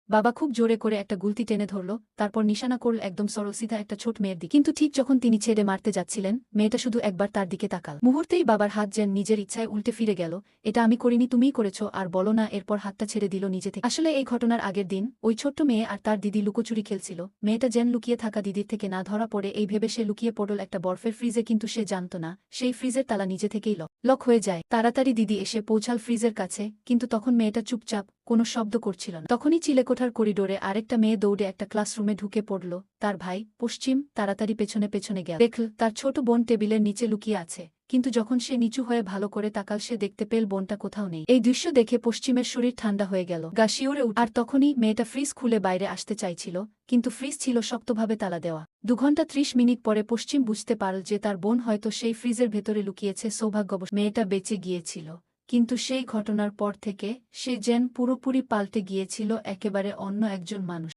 বাবা খুব জোরে করে একটা গুলতি টেনে ধরল, তারপর নিশানা করল একদম সরল সিধা একটা ছোট মেয়ের দিকে। কিন্তু ঠিক যখন তিনি ছেড়ে মারতে যাচ্ছিলেন, মেয়েটা শুধু একবার তার দিকে তাকাল। মুহূর্তেই বাবার হাত যেন নিজের ইচ্ছায় উল্টে ফিরে গেল। এটা আমি করিনি, তুমিই করেছ, আর বলো না। এরপর হাতটা ছেড়ে দিল নিজে থেকে। আসলে এই ঘটনার আগের দিন ওই ছোট্ট মেয়ে আর তার দিদি লুকোচুরি খেলছিল। মেয়েটা যেন লুকিয়ে থাকা দিদির থেকে না ধরা পড়ে এই ভেবে সে লুকিয়ে পড়ল একটা বরফের ফ্রিজে, কিন্তু সে জানত না সেই ফ্রিজের তালা নিজে থেকেই লক হয়ে যায়। তাড়াতাড়ি দিদি এসে পৌঁছাল ফ্রিজের কাছে, কিন্তু তখন মেয়েটা চুপচাপ, কোনো শব্দ করছিল না। তখনই চিলেকোঠার করিডোরে আরেকটা মেয়ে দৌড়ে একটা ক্লাসরুমে ঢুকে পড়ল। তার ভাই পশ্চিম তাড়াতাড়ি পেছনে পেছনে গেল, দেখল তার ছোট বোন টেবিলের নিচে লুকিয়ে আছে। কিন্তু যখন সে নিচু হয়ে ভালো করে তাকাল, সে দেখতে পেল বোনটা কোথাও নেই। এই দৃশ্য দেখে পশ্চিমের শরীর ঠান্ডা হয়ে গেল, গা শিউরে উঠল। আর তখনই মেয়েটা ফ্রিজ খুলে বাইরে আসতে চাইছিল, কিন্তু ফ্রিজ ছিল শক্তভাবে তালা দেওয়া। 2 ঘন্টা 30 মিনিট পরে পশ্চিম বুঝতে পারল যে তার বোন হয়তো সেই ফ্রিজের ভেতরে লুকিয়েছে। সৌভাগ্যবশ মেয়েটা বেঁচে গিয়েছিল, কিন্তু সেই ঘটনার পর থেকে সে যেন পুরোপুরি পাল্টে গিয়েছিল, একেবারে অন্য একজন মানুষ।